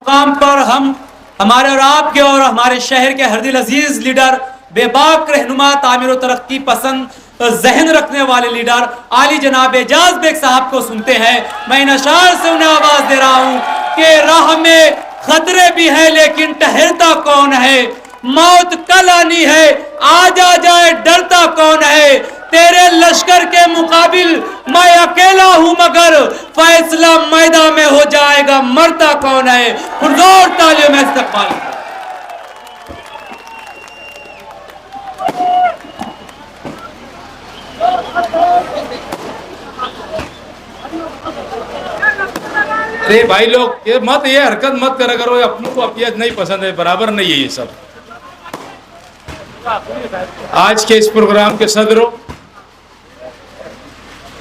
मुकाम पर हम हमारे और आपके और हमारे शहर के हरदिल अजीज लीडर, बेबाक रहनुमा, तामीर तरक्की पसंद जहन रखने वाले लीडर आली जनाब एजाज बेग साहब को सुनते हैं। मैं इन अशार से उन्हें आवाज दे रहा हूं कि राह में खतरे भी है लेकिन ठहरता कौन है, मौत कल आनी है आज आ जाए डरता कौन है, तेरे लश्कर के मुकाबिल मैं अकेला हूं मगर फैसला मैदान में हो जाएगा मरता कौन है। पुरजोर तालियों में इस्तकबाल। अरे भाई लोग ये हरकत मत करा करो, अपनों को अपियत नहीं पसंद है, बराबर नहीं है ये सब। आज के इस प्रोग्राम के सदरों,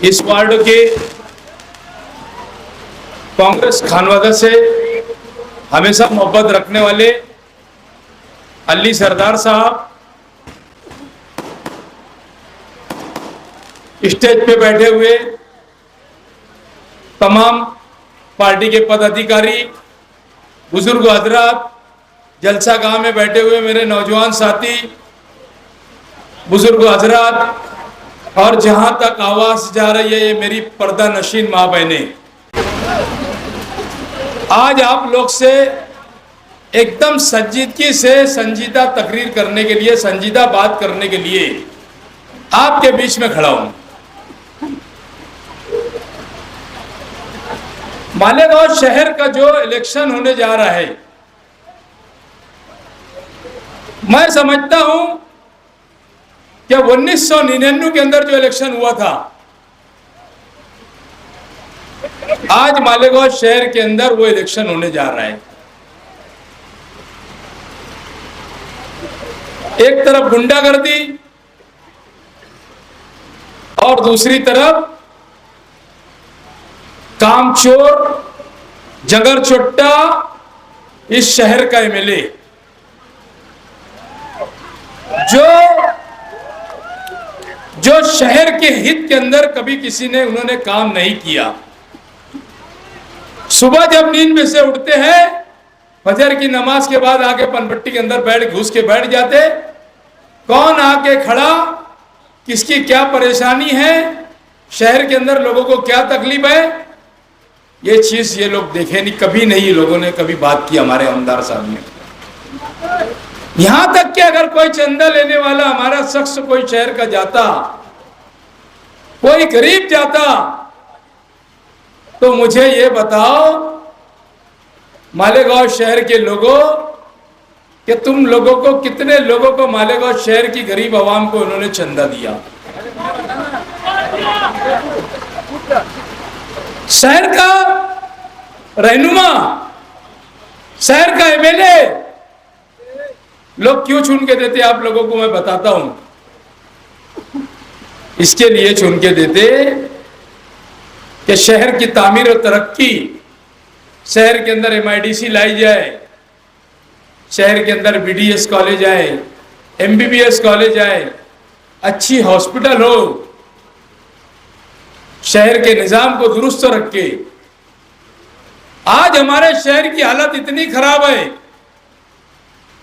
इस वार्ड के कांग्रेस खानवादा से हमेशा मोहब्बत रखने वाले अली सरदार साहब, स्टेज पे बैठे हुए तमाम पार्टी के पदाधिकारी, बुजुर्ग हजरात, जलसा गांव में बैठे हुए मेरे नौजवान साथी, बुजुर्ग हजरात, और जहां तक आवाज जा रही है ये मेरी पर्दा नशीन माँ बहनें, आज आप लोग से एकदम संजीदगी से संजीदा तकरीर करने के लिए, संजीदा बात करने के लिए आपके बीच में खड़ा हूं। मालेगांव शहर का जो इलेक्शन होने जा रहा है, मैं समझता हूं कि 1999 के अंदर जो इलेक्शन हुआ था, आज मालेगांव शहर के अंदर वो इलेक्शन होने जा रहा है। एक तरफ गुंडागर्दी और दूसरी तरफ कामचोर, जगर चुट्टा इस शहर का एमएलए, जो शहर के हित के अंदर कभी किसी ने उन्होंने काम नहीं किया। सुबह जब नींद में से उठते हैं, फजर की नमाज के बाद आके पनपट्टी के अंदर घुस के बैठ जाते, कौन आके खड़ा, किसकी क्या परेशानी है, शहर के अंदर लोगों को क्या तकलीफ है, ये चीज ये लोग देखे नहीं, कभी नहीं लोगों ने कभी बात की हमारे आमदार साहब ने। यहां तक कि अगर कोई चंदा लेने वाला हमारा शख्स कोई शहर का जाता, कोई गरीब जाता, तो मुझे ये बताओ मालेगांव शहर के लोगों कि तुम लोगों को, कितने लोगों को मालेगांव शहर की गरीब आवाम को उन्होंने चंदा दिया। शहर का रहनुमा, शहर का एमएलए लोग क्यों चुन के देते आप लोगों को मैं बताता हूं। इसके लिए चुन के देते कि शहर की तामीर और तरक्की, शहर के अंदर एमआईडीसी लाई जाए, शहर के अंदर बीडीएस कॉलेज आए, एमबीबीएस कॉलेज आए, अच्छी हॉस्पिटल हो, शहर के निजाम को दुरुस्त रखे। आज हमारे शहर की हालत इतनी खराब है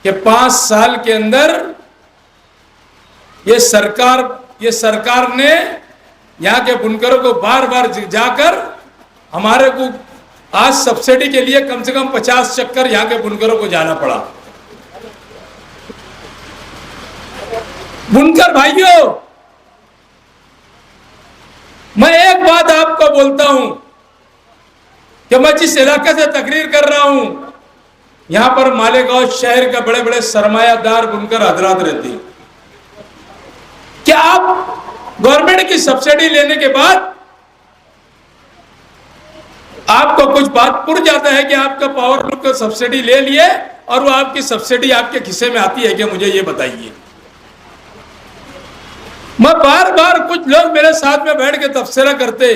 कि 5 साल के अंदर ये सरकार ने यहाँ के बुनकरों को बार बार जाकर हमारे को आज सब्सिडी के लिए कम से कम 50 चक्कर यहाँ के बुनकरों को जाना पड़ा। बुनकर भाइयों, मैं एक बात आपको बोलता हूं कि मैं जिस इलाके से तकरीर कर रहा हूं, यहां पर मालेगांव शहर के बड़े बड़े सरमायादार बुनकर हजरात रहते हैं। क्या आप गवर्नमेंट की सब्सिडी लेने के बाद आपको कुछ बात पुर जाता है कि आपका पावर लूम का सब्सिडी ले लिए और वो आपकी सब्सिडी आपके खिस्से में आती है क्या? मुझे ये बताइए। मैं बार बार, कुछ लोग मेरे साथ में बैठ के तबसरा करते,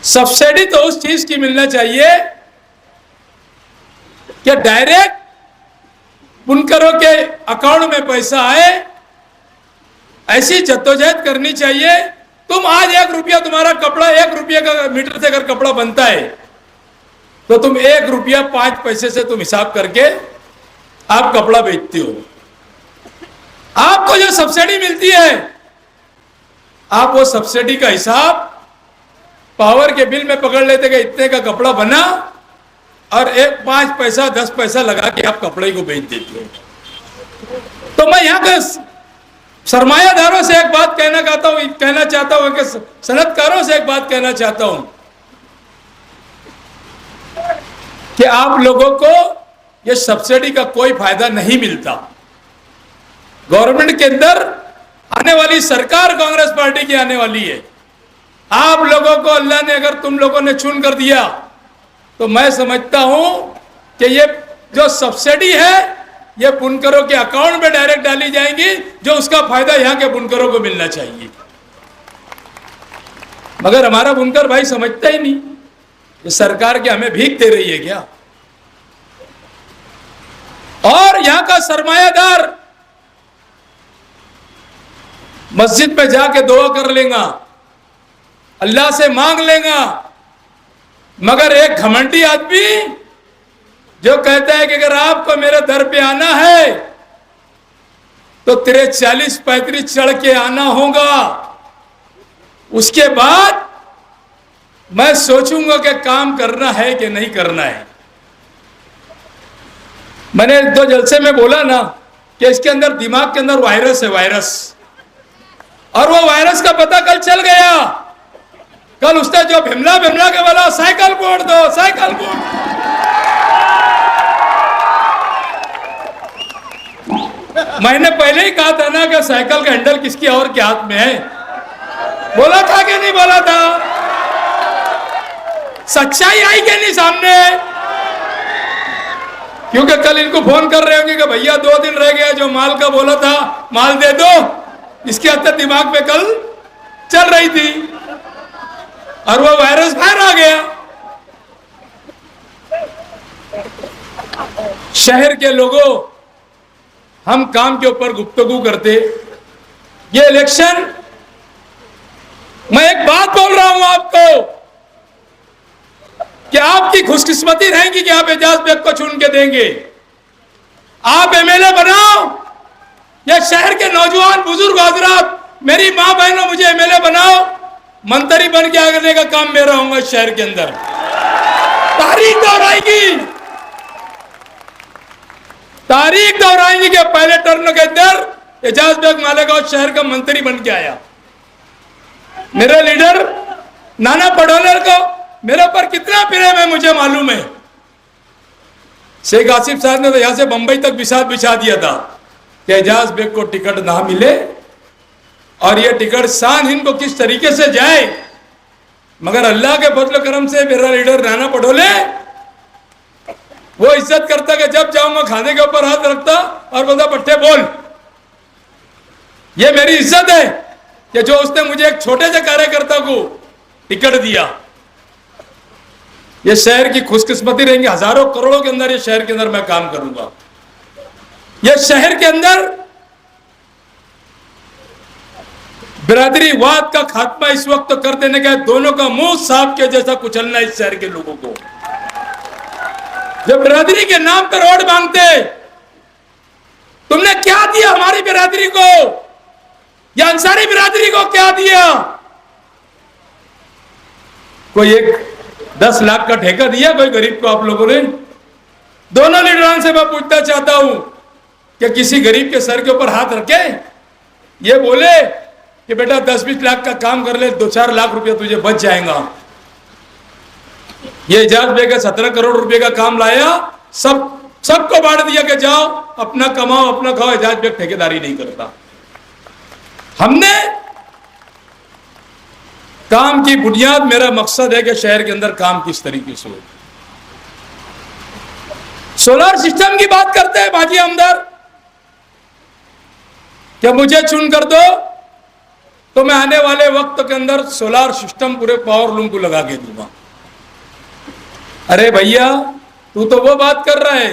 सब्सिडी तो उस चीज की मिलना चाहिए कि डायरेक्ट बुनकरों के अकाउंट में पैसा आए, ऐसी जद्दोजहद करनी चाहिए। तुम आज 1 रुपया तुम्हारा कपड़ा, 1 रुपये का मीटर से अगर कपड़ा बनता है तो तुम 1 रुपया 5 पैसे से तुम हिसाब करके आप कपड़ा बेचते हो। आपको जो सब्सिडी मिलती है, आप वो सब्सिडी का हिसाब पावर के बिल में पकड़ लेते कि इतने का कपड़ा बना, और 5 पैसा 10 पैसा लगा के आप कपड़े को बेच देते हो। तो मैं यहां के सरमायादारों से एक बात कहना चाहता हूं कि सनतकारों से एक बात कहना चाहता हूं कि आप लोगों को ये सब्सिडी का कोई फायदा नहीं मिलता। गवर्नमेंट के अंदर आने वाली सरकार कांग्रेस पार्टी की आने वाली है। आप लोगों को अल्लाह ने अगर तुम लोगों ने चुन कर दिया तो मैं समझता हूं कि ये जो सब्सिडी है ये बुनकरों के अकाउंट में डायरेक्ट डाली जाएंगी, जो उसका फायदा यहां के बुनकरों को मिलना चाहिए। मगर हमारा बुनकर भाई समझता ही नहीं, ये सरकार क्या हमें भीख दे रही है क्या? और यहां का सरमायादार मस्जिद पे जाके दुआ कर लेगा, अल्लाह से मांग लेगा, मगर एक घमंडी आदमी जो कहता है कि अगर आपको मेरे दर पे आना है तो तेरे 40-35 चढ़ के आना होगा, उसके बाद मैं सोचूंगा कि काम करना है कि नहीं करना है। मैंने 2 जलसे में बोला ना कि इसके अंदर दिमाग के अंदर वायरस है, वायरस, और वो वायरस का पता कल चल गया। कल उसने जो भिमला के बोला साइकिल बोर्ड दो, साइकिल बोर्ड। मैंने पहले ही कहा था ना कि साइकिल का हैंडल किसकी और के हाथ में है। बोला था कि नहीं बोला था? सच्चाई आई कि नहीं सामने? क्योंकि कल इनको फोन कर रहे होंगे कि भैया 2 दिन रह गया, जो माल का बोला था माल दे दो। इसके अंदर दिमाग में कल चल रही थी और वो वायरस बाहर आ गया। शहर के लोगों, हम काम के ऊपर गुफ्तगू करते, ये इलेक्शन, मैं एक बात बोल रहा हूं आपको कि आपकी खुशकिस्मती रहेगी कि आप एजाज बेग को चुन के देंगे। आप एमएलए बनाओ, या शहर के नौजवान बुजुर्ग हजरात, मेरी मां बहनों, मुझे एमएलए बनाओ, मंत्री बन के आगे का काम मेरा होगा। शहर के अंदर तारीख दोहराएगी, तारीख दोहराएंगे कि पहले टर्न के अंदर एजाज बेग मालेगांव शहर का मंत्री बन के आया। मेरे लीडर नाना पटोले को मेरे ऊपर कितना प्रेम है मुझे मालूम है। शेख आसिफ साहब ने तो यहां से बंबई तक बिछा दिया था कि एजाज बेग को टिकट ना मिले, और ये टिकट शान हिंद को किस तरीके से जाए। मगर अल्लाह के फजल करम से मेरा लीडर नाना पटोले वो इज्जत करता कि जब जाऊंगा खाने के ऊपर हाथ रखता और बोलता पट्टे बोल। ये मेरी इज्जत है कि जो उसने मुझे एक छोटे से कार्यकर्ता को टिकट दिया। ये शहर की खुशकिस्मती रहेंगी, हजारों करोड़ों के अंदर ये शहर के अंदर मैं काम करूंगा। ये शहर के अंदर बिरादरीवाद का खात्मा इस वक्त तो कर देने का, दोनों का मुंह सांप के जैसा कुचलना इस शहर के लोगों को। जो बिरादरी के नाम पर वोट मांगते, तुमने क्या दिया हमारी बिरादरी को, या अंसारी बिरादरी को क्या दिया? कोई एक 10 लाख का ठेका दिया कोई गरीब को आप लोगों ने? दोनों लीडरों से मैं पूछना चाहता हूं कि किसी गरीब के सर के ऊपर हाथ रखे ये बोले कि बेटा 10-20 लाख का काम कर ले, 2-4 लाख रुपया तुझे बच जाएगा। ये एजाज बेग 17 करोड़ रुपए का काम लाया, सबको बांट दिया कि जाओ अपना कमाओ अपना खाओ। एजाज बेग ठेकेदारी नहीं करता। हमने काम की बुनियाद, मेरा मकसद है कि शहर के अंदर काम किस तरीके से हो। सोलर सिस्टम की बात करते हैं बाजी आमदार, क्या मुझे चुन कर दो तो मैं आने वाले वक्त के अंदर सोलर सिस्टम पूरे पावर लूम को लगा के दूंगा। अरे भैया, तू तो वो बात कर रहा है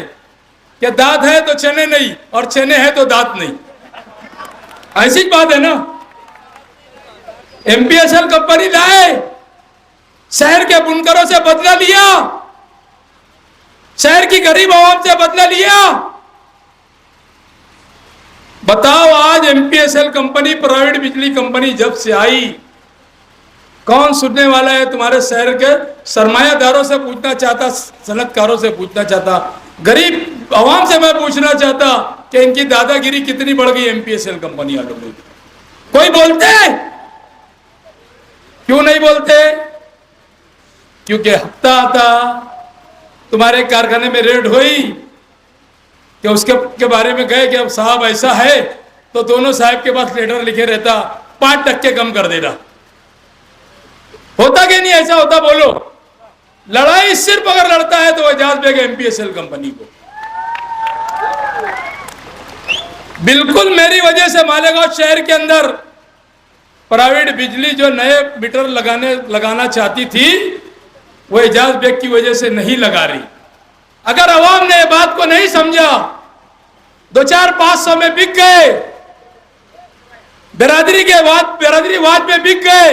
कि दांत है तो चने नहीं, और चने है तो दांत नहीं। ऐसी बात है ना। MPSL कंपनी लाए, शहर के बुनकरों से बदला लिया, शहर की गरीब आवाम से बदला लिया। बताओ, आज एमपीएसएल कंपनी, प्राइवेट बिजली कंपनी जब से आई, कौन सुनने वाला है? तुम्हारे शहर के सरमायादारों से पूछना चाहता, सनतकारों से पूछना चाहता, गरीब आवाम से मैं पूछना चाहता कि इनकी दादागिरी कितनी बढ़ गई एमपीएसएल कंपनी वालों में। कोई बोलते? क्यों नहीं बोलते? क्योंकि हफ्ता आता, तुम्हारे कारखाने में रेड हुई कि उसके के बारे में गए कि अब साहब ऐसा है, तो दोनों साहब के पास लेटर लिखे रहता 5% कम कर देना। होता कि नहीं ऐसा होता? बोलो। लड़ाई सिर्फ अगर लड़ता है तो एजाज बेग एमपीएसएल कंपनी को। बिल्कुल मेरी वजह से मालेगांव शहर के अंदर प्राइवेट बिजली जो नए मीटर लगाना चाहती थी, वो एजाज बेग की वजह से नहीं लगा रही। अगर अवाम ने बात को नहीं समझा, 2-4-500 में बिक गए, बिरादरीवाद में बिक गए,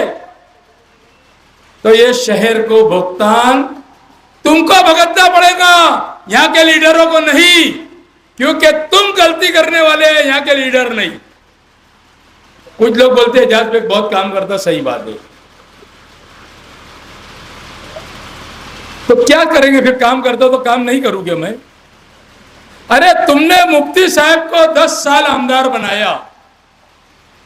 तो ये शहर को भुगतान तुमको भुगतना पड़ेगा, यहां के लीडरों को नहीं, क्योंकि तुम गलती करने वाले हैं, यहां के लीडर नहीं। कुछ लोग बोलते हैं एजाज बेग बहुत काम करता, सही बात है, तो क्या करेंगे फिर? काम करता तो काम नहीं करूंगे मैं? अरे तुमने मुफ्ती साहब को 10 साल आमदार बनाया,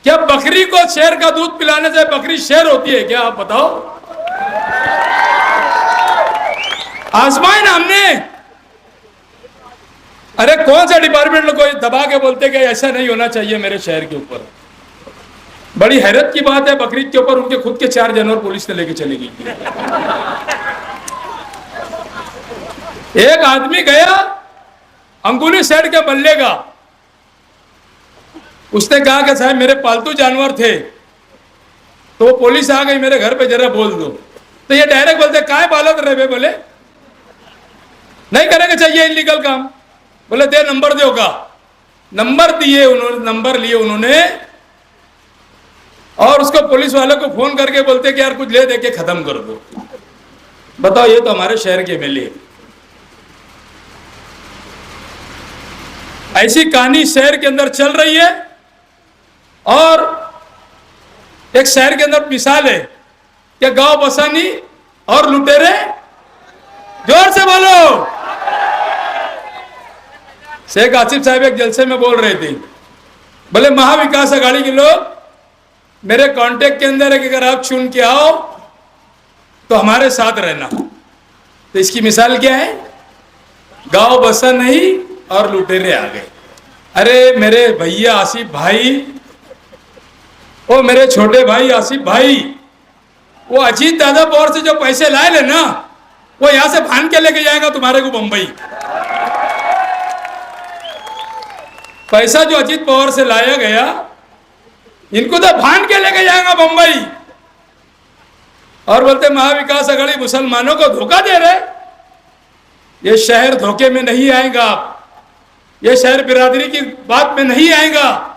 क्या बकरी को शेर का दूध पिलाने से बकरी शेर होती है क्या? आप बताओ। आजमाइन हमने। अरे कौन सा डिपार्टमेंट को दबा के बोलते कि ऐसा नहीं होना चाहिए मेरे शहर के ऊपर? बड़ी हैरत की बात है, बकरीद के ऊपर उनके खुद के 4 जानवर पुलिस ने लेके चली गई। एक आदमी गया अंगुली सेठ के बल्ले का, उसने कहा कि साहब मेरे पालतू जानवर थे, तो वो पुलिस आ गई, मेरे घर पे जरा बोल दो। तो ये डायरेक्ट बोलते काय पालत रहे? बोले नहीं करेंगे चाहिए इलीगल काम। बोले दे नंबर दो का। नंबर दिए उन्होंने, नंबर लिए उन्होंने, और उसको पुलिस वालों को फोन करके बोलते कि यार कुछ ले दे के खत्म कर दो। बताओ, ये तो हमारे शहर के एमएलए। ऐसी कहानी शहर के अंदर चल रही है। और एक शहर के अंदर मिसाल है कि गांव बसानी और लुटेरे, जोर से बोलो। शेख आसिफ साहब एक जलसे में बोल रहे थे, बोले महाविकास अघाड़ी के लोग मेरे कांटेक्ट के अंदर है कि अगर आप चुन के आओ तो हमारे साथ रहना। तो इसकी मिसाल क्या है? गांव बसा नहीं और लुटेरे आ गए। अरे मेरे भैया आसिफ भाई, ओ मेरे छोटे भाई आसिफ भाई, वो अजीत दादा पवार से जो पैसे लाए ले ना, वो यहां से भान के लेके जाएगा तुम्हारे को बंबई। पैसा जो अजीत पवार से लाया गया, इनको तो भान के लेके जाएगा बंबई। और बोलते महाविकास अघाड़ी मुसलमानों को धोखा दे रहे। ये शहर धोखे में नहीं आएगा, ये शहर बिरादरी की बात में नहीं आएगा,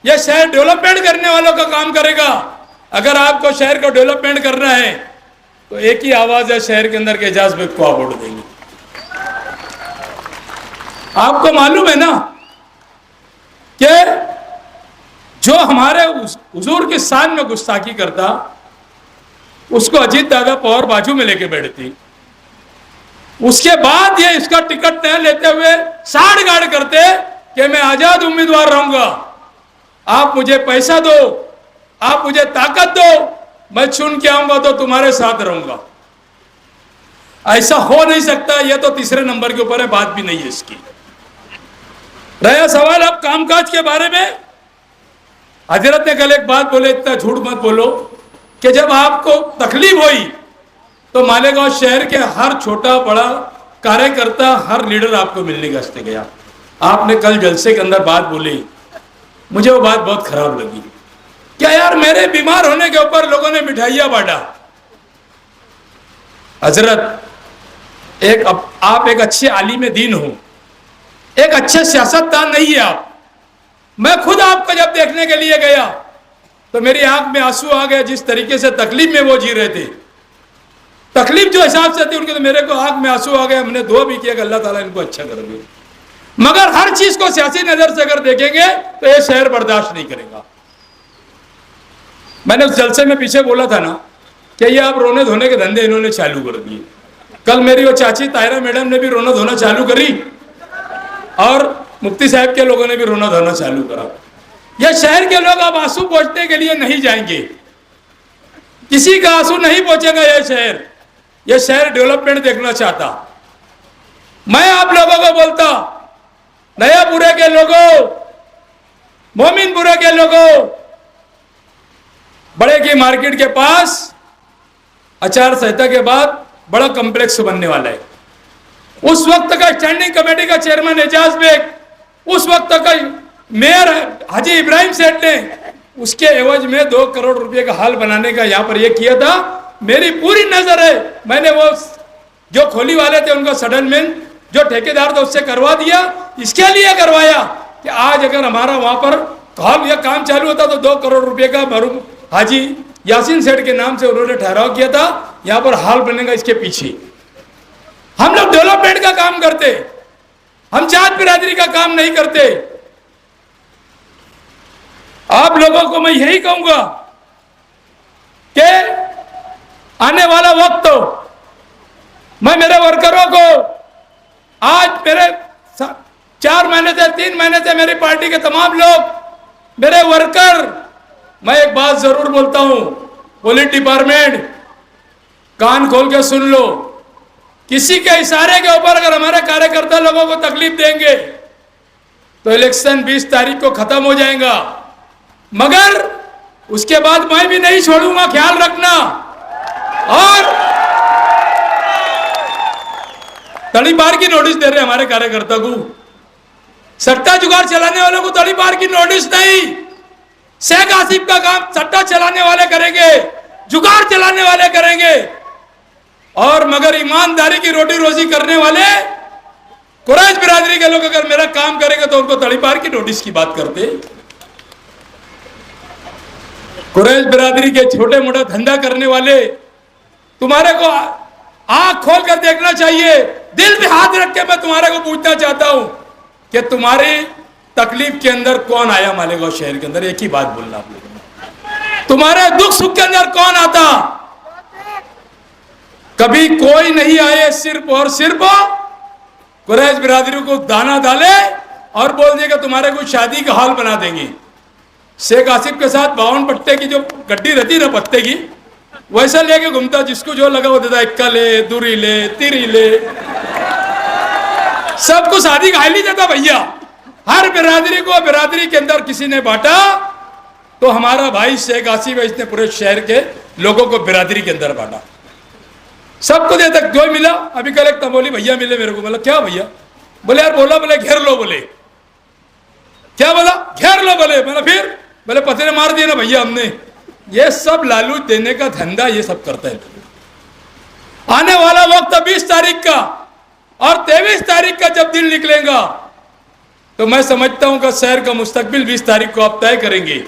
ये शहर डेवलपमेंट करने वालों का काम करेगा। अगर आपको शहर को डेवलपमेंट करना है तो एक ही आवाज है शहर के अंदर के एजाज बेग को आप वोट देंगे। आपको मालूम है ना कि जो हमारे हुजूर की शान में गुस्ताखी करता, उसको अजीत दादा पवार बाजू में लेके बैठती। उसके बाद ये इसका टिकट न लेते हुए साड़ गाड़ करते कि मैं आजाद उम्मीदवार रहूंगा, आप मुझे पैसा दो, आप मुझे ताकत दो, मैं चुन के आऊंगा तो तुम्हारे साथ रहूंगा। ऐसा हो नहीं सकता। यह तो तीसरे नंबर के ऊपर है, बात भी नहीं है इसकी। रहा सवाल अब कामकाज के बारे में, हजरत ने कल एक बात बोले, इतना झूठ मत बोलो कि जब आपको तकलीफ हुई तो मालेगांव शहर के हर छोटा बड़ा कार्यकर्ता, हर लीडर आपको मिलने के वास्ते गया। आपने कल जलसे के अंदर बात बोली, मुझे वो बात बहुत खराब लगी। क्या यार, मेरे बीमार होने के ऊपर लोगों ने मिठाइयां बांटा। हजरत, आप एक अच्छे आलिम दीन हो, एक अच्छे सियासतदान नहीं है आप। मैं खुद आपको जब देखने के लिए गया तो मेरी आंख में आंसू आ गए, जिस तरीके से तकलीफ में वो जी रहे थे। तकलीफ जो हिसाब से थी उनके, तो मेरे को आंख में आंसू आ गए। हमने दुआ भी किया कि अल्लाह ताला इनको अच्छा कर दे। मगर हर चीज को सियासी नजर से अगर देखेंगे तो ये शहर बर्दाश्त नहीं करेगा। मैंने उस जलसे में पीछे बोला था ना कि ये आप रोने धोने के धंधे इन्होंने चालू कर दिए। कल मेरी वो चाची तायरा मैडम ने भी रोना धोना चालू करी और मुफ्ती साहब के लोगों ने भी रोना धोना चालू करा। ये शहर के लोग अब आंसू पोंछने के लिए नहीं जाएंगे, किसी का आंसू नहीं पहुंचेगा। यह शहर डेवलपमेंट देखना चाहता। मैं आप लोगों को बोलता, नयापुरे के लोगों, मोमिनपुरे के लोगों, बड़े की मार्केट के पास आचार संहिता के बाद बड़ा कॉम्प्लेक्स बनने वाला है। उस वक्त का स्टैंडिंग कमेटी का चेयरमैन एजाज बेग, उस वक्त का मेयर हाजी इब्राहिम सेठ ने उसके एवज में 2 करोड़ रुपए का हाल बनाने का यहां पर यह किया था। मेरी पूरी नजर है, मैंने वो जो खोली वाले थे उनका सेटलमेंट जो ठेकेदार था उससे करवा दिया। इसके लिए करवाया कि आज अगर हमारा वहां पर काम चालू होता तो 2 करोड़ रुपए का मरूम हाजी यासीन सेठ के नाम से उन्होंने ठहराव किया था, यहां पर हाल बनेगा। इसके पीछे हम लोग डेवलपमेंट का काम करते, हम जात बिरादरी का काम नहीं करते। आप लोगों को मैं यही कहूंगा कि आने वाला वक्त तो मैं मेरे वर्करों को, आज मेरे 4 महीने से 3 महीने से मेरी पार्टी के तमाम लोग मेरे वर्कर, मैं एक बात जरूर बोलता हूं, पुलिस डिपार्टमेंट कान खोल के सुन लो। किसी के इशारे के ऊपर अगर हमारे कार्यकर्ता लोगों को तकलीफ देंगे तो इलेक्शन 20 तारीख को खत्म हो जाएगा, मगर उसके बाद मैं भी नहीं छोड़ूंगा, ख्याल रखना। और तड़ी पार की नोटिस दे रहे हमारे कार्यकर्ता को, सट्टा जुगाड़ चलाने वालों को तड़ी पार की नोटिस नहीं। शेख आसिफ का काम सट्टा चलाने वाले करेंगे, जुगाड़ चलाने वाले करेंगे, और मगर ईमानदारी की रोटी रोजी करने वाले कुरैश बिरादरी के लोग अगर मेरा काम करेंगे तो उनको तड़ी पार की नोटिस की बात करते। कुरैश बिरादरी के छोटे मोटे धंधा करने वाले, तुम्हारे को आंख खोल कर देखना चाहिए, दिल पे हाथ रख के मैं तुम्हारे को पूछना चाहता हूं कि तुम्हारी तकलीफ के अंदर कौन आया मालेगांव शहर के अंदर? एक ही बात बोलना आप लोगों, तुम्हारे दुख सुख के अंदर कौन आता? कभी कोई नहीं आए, सिर्फ और सिर्फ कुरैश बिरादरी को दाना डाले और बोल देगा तुम्हारे को शादी का हाल बना देंगे। शेख आसिफ के साथ 52 पत्ते की जो गड्डी रहती ना पत्ते की, वैसा लेके घूमता, जिसको जो लगा वो देता, इक्का ले, दूरी ले, तिरी ले, सबको शादी का हाल ही देता भैया। हर बिरादरी को बिरादरी के अंदर किसी ने बांटा तो हमारा भाई शेख आसिफ है, इसने पूरे शहर के लोगों को बिरादरी के अंदर बांटा, सबको देता। जो मिला, अभी कल एक तमोली भैया मिले मेरे को, बोला क्या भैया? बोले यार, बोला बोले घेर लो, बोले क्या बोला? घेर लो बोले। बोला फिर? बोले पत्थर मार दिया ना भैया हमने। ये सब लालू देने का धंधा ये सब करता है। आने वाला वक्त 20 तारीख का और 23 तारीख का जब दिन निकलेगा तो मैं समझता हूं कि शहर का मुस्तकबिल 20 तारीख को आप तय करेंगे,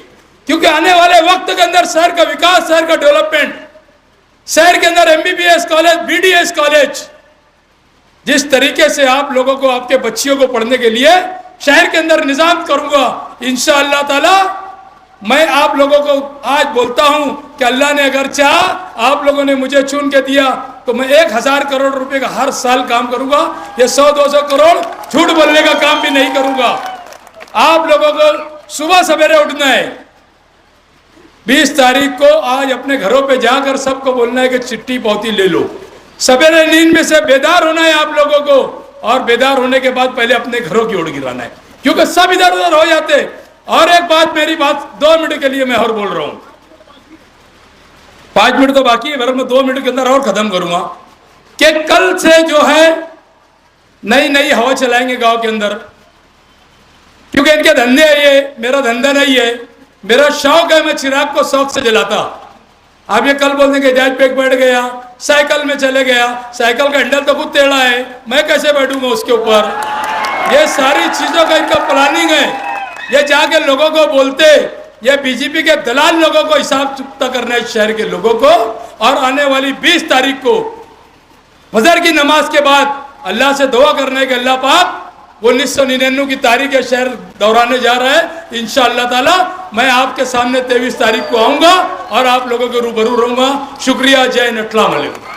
क्योंकि आने वाले वक्त के अंदर शहर का विकास, शहर का डेवलपमेंट, शहर के अंदर MBBS कॉलेज, BDS कॉलेज, जिस तरीके से आप लोगों को, आपके बच्चियों को पढ़ने के लिए शहर के अंदर निजाम करूंगा इंशाअल्लाह ताला। मैं आप लोगों को आज बोलता हूं कि अल्लाह ने अगर चाहा, आप लोगों ने मुझे चुन के दिया तो मैं 1000 करोड़ रुपए का हर साल काम करूंगा। ये 100-200 करोड़ झूठ बोलने का काम भी नहीं करूंगा। आप लोगों को सुबह सवेरे उठना है, 20 तारीख को आज अपने घरों पे जाकर सबको बोलना है कि चिट्ठी पौती ले लो। सवेरे नींद में से बेदार होना है आप लोगों को, और बेदार होने के बाद पहले अपने घरों की ओर गिराना है, क्योंकि सब इधर उधर हो जाते। और एक बात, मेरी बात 2 मिनट के लिए मैं और बोल रहा हूं, 5 मिनट तो बाकी है, मैं 2 मिनट के अंदर और खत्म करूंगा कि कल से जो है नई नई हवा चलाएंगे गांव के अंदर, क्योंकि इनके धंधे है, ये मेरा धंधा नहीं है। मेरा शौक है, मैं चिराग को शौक से जलाता। आप ये कल बोल देंगे जायज पे बैठ गया, साइकिल में चले गया, साइकिल का हैंडल तो खुद टेढ़ा है, मैं कैसे बैठूंगा उसके ऊपर? ये सारी चीजों का इनका प्लानिंग है। ये जाके लोगों को बोलते ये बीजेपी के दलाल लोगों को हिसाब चुकता करना है, इस शहर के लोगों को। और आने वाली 20 तारीख को फजर की नमाज के बाद अल्लाह से दुआ करना है कि अल्लाह पाक 1999 की तारीख शहर दौराने जा रहा है। इंशाअल्लाह ताला मैं आपके सामने 23 तारीख को आऊंगा और आप लोगों के रूबरू रहूंगा। शुक्रिया, जय हिंद, अस्सलाम वालेकुम।